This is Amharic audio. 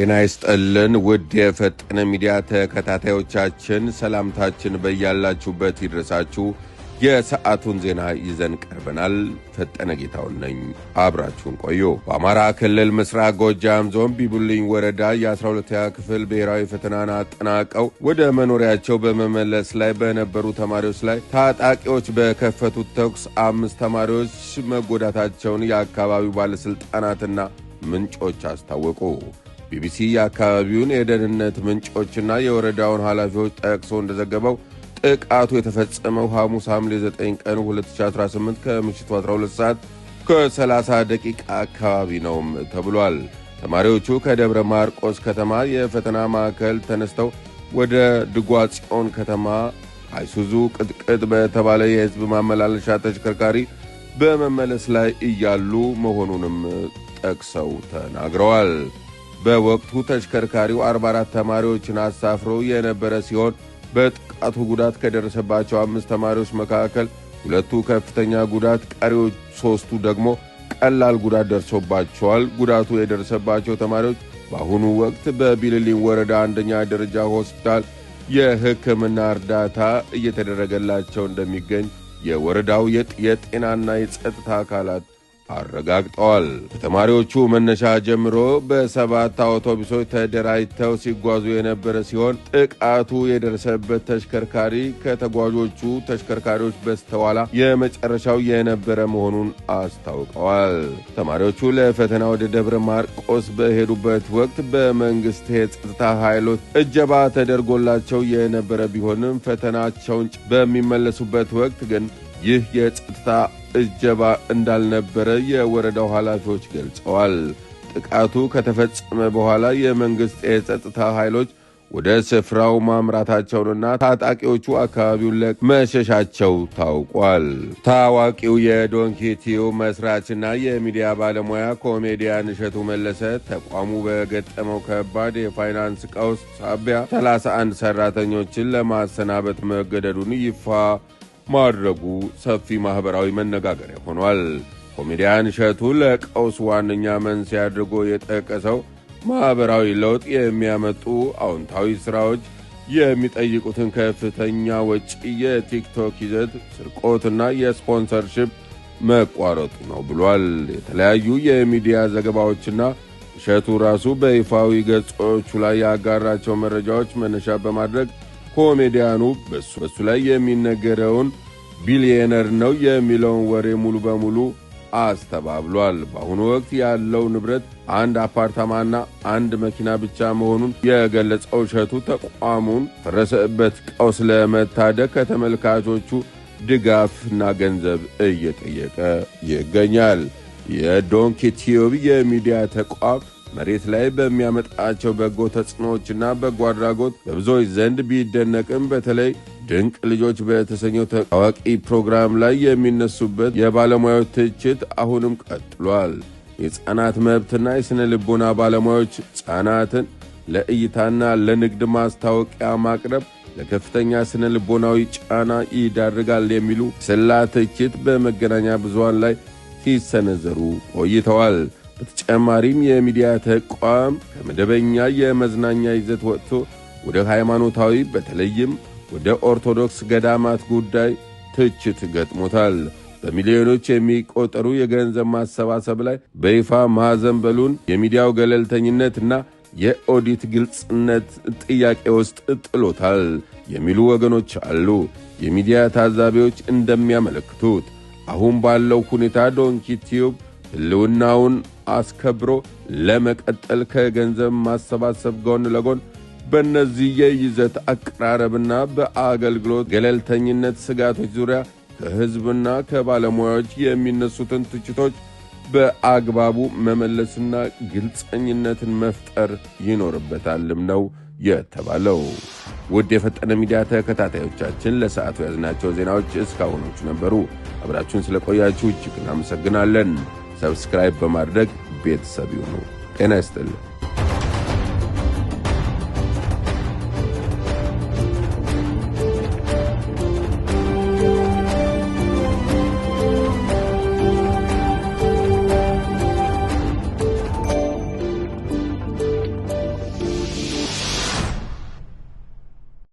ጤና ይስጥልን ውድ የፈጠነ ሚዲያ ተከታታዮቻችን ሰላምታችን በያላችሁበት ይድረሳችሁ። የሰዓቱን ዜና ይዘን ቀርበናል። ፈጠነ ጌታው ነኝ። አብራችሁን ቆዩ። በአማራ ክልል ምስራቅ ጎጃም ዞን ቢቡልኝ ወረዳ የ12ኛ ክፍል ብሔራዊ ፈተናን አጠናቀው ወደ መኖሪያቸው በመመለስ ላይ በነበሩ ተማሪዎች ላይ ታጣቂዎች በከፈቱት ተኩስ 5 ተማሪዎች መጎዳታቸውን የአካባቢው ባለስልጣናትና ምንጮች አስታወቁ። ቢቢሲ የአካባቢውን የደህንነት ምንጮችና የወረዳውን ኃላፊዎች ጠቅሶ እንደዘገበው ጥቃቱ የተፈጸመው ሐሙስ ሐምሌ 9 ቀን 2018 ከምሽቱ 12 ሰዓት ከ30 ደቂቃ አካባቢ ነው ተብሏል። ተማሪዎቹ ከደብረ ማርቆስ ከተማ የፈተና ማዕከል ተነስተው ወደ ድጓጽዮን ከተማ አይሱዙ ቅጥቅጥ በተባለ የህዝብ ማመላለሻ ተሽከርካሪ በመመለስ ላይ እያሉ መሆኑንም ጠቅሰው ተናግረዋል። በወቅቱ ተሽከርካሪው 44 ተማሪዎችን አሳፍሮ የነበረ ሲሆን በጥቃቱ ጉዳት ከደረሰባቸው 5 ተማሪዎች መካከል 2ቱ ከፍተኛ ጉዳት፣ ቀሪዎች 3ቱ ደግሞ ቀላል ጉዳት ደርሶባቸዋል። ጉዳቱ የደረሰባቸው ተማሪዎች በአሁኑ ወቅት በቢልሊን ወረዳ 1ኛ ደረጃ ሆስፒታል የሕክምና እርዳታ እየተደረገላቸው እንደሚገኝ የወረዳው የጤናና የጸጥታ አካላት አረጋግጠዋል። ከተማሪዎቹ መነሻ ጀምሮ በ7 አውቶቡሶች ተደራጅተው ሲጓዙ የነበረ ሲሆን ጥቃቱ የደረሰበት ተሽከርካሪ ከተጓዦቹ ተሽከርካሪዎች በስተኋላ የመጨረሻው የነበረ መሆኑን አስታውቀዋል። ተማሪዎቹ ለፈተና ወደ ደብረ ማርቆስ በሄዱበት ወቅት በመንግስት የጸጥታ ኃይሎች እጀባ ተደርጎላቸው የነበረ ቢሆንም ፈተናቸውን በሚመለሱበት ወቅት ግን ይህ የጸጥታ እጀባ እንዳልነበረ የወረዳው ኃላፊዎች ገልጸዋል። ጥቃቱ ከተፈጸመ በኋላ የመንግስት የጸጥታ ኃይሎች ወደ ስፍራው ማምራታቸውንና ታጣቂዎቹ አካባቢውን መሸሻቸው ታውቋል። ታዋቂው የዶንኪቲዩ መስራችና የሚዲያ ባለሙያ ኮሜዲያን እሸቱ መለሰ ተቋሙ በገጠመው ከባድ የፋይናንስ ቀውስ ሳቢያ 31 ሰራተኞችን ለማሰናበት መገደዱን ይፋ ማድረጉ ሰፊ ማህበራዊ መነጋገሪያ ሆኗል። ኮሜዲያን እሸቱ ለቀውስ ዋነኛ መንስኤ አድርጎ የጠቀሰው ማህበራዊ ለውጥ የሚያመጡ አዎንታዊ ስራዎች የሚጠይቁትን ከፍተኛ ወጪ፣ የቲክቶክ ይዘት ስርቆትና የስፖንሰርሺፕ መቋረጡ ነው ብሏል። የተለያዩ የሚዲያ ዘገባዎችና እሸቱ ራሱ በይፋዊ ገጾቹ ላይ ያጋራቸው መረጃዎች መነሻ በማድረግ ኮሜዲያኑ በሱ ላይ የሚነገረውን ቢሊየነር ነው የሚለውን ወሬ ሙሉ በሙሉ አስተባብሏል። በአሁኑ ወቅት ያለው ንብረት 1 አፓርታማና 1 መኪና ብቻ መሆኑን የገለጸው እሸቱ ተቋሙን ፈረሰበት ቀውስ ለመታደግ ከተመልካቾቹ ድጋፍና ገንዘብ እየጠየቀ ይገኛል። የዶንኪቲዩ የሚዲያ ተቋም መሬት ላይ በሚያመጣቸው በጎ ተጽዕኖዎችና በጎ አድራጎት በብዙዎች ዘንድ ቢደነቅም በተለይ ድንቅ ልጆች በተሰኘው ታዋቂ ፕሮግራም ላይ የሚነሱበት የባለሙያዎች ትችት አሁንም ቀጥሏል። የሕፃናት መብትና የሥነ ልቦና ባለሙያዎች ሕፃናትን ለእይታና ለንግድ ማስታወቂያ ማቅረብ ለከፍተኛ ስነ ልቦናዊ ጫና ይዳርጋል የሚሉ ስላ ትችት በመገናኛ ብዙሃን ላይ ሲሰነዘሩ ቆይተዋል። በተጨማሪም የሚዲያ ተቋም ከመደበኛ የመዝናኛ ይዘት ወጥቶ ወደ ሃይማኖታዊ በተለይም ወደ ኦርቶዶክስ ገዳማት ጉዳይ ትችት ገጥሞታል። በሚሊዮኖች የሚቆጠሩ የገንዘብ ማሰባሰብ ላይ በይፋ ማዘንበሉን የሚዲያው ገለልተኝነትና የኦዲት ግልጽነት ጥያቄ ውስጥ ጥሎታል የሚሉ ወገኖች አሉ። የሚዲያ ታዛቢዎች እንደሚያመለክቱት አሁን ባለው ሁኔታ ዶንኪቲዩ ህልውናውን አስከብሮ ለመቀጠል ከገንዘብ ማሰባሰብ ጎን ለጎን በእነዚህ የይዘት አቀራረብና በአገልግሎት ገለልተኝነት ስጋቶች ዙሪያ ከህዝብና ከባለሙያዎች የሚነሱትን ትችቶች በአግባቡ መመለስና ግልጽኝነትን መፍጠር ይኖርበታልም ነው የተባለው። ውድ የፈጠነ ሚዲያ ተከታታዮቻችን ለሰዓቱ ያዝናቸው ዜናዎች እስካሁኖቹ ነበሩ። አብራችሁን ስለቆያችሁ እጅግ እናመሰግናለን። ሰብስክራይብ በማድረግ ቤተሰብ ይሁኑ። ጤና ይስጥልኝ።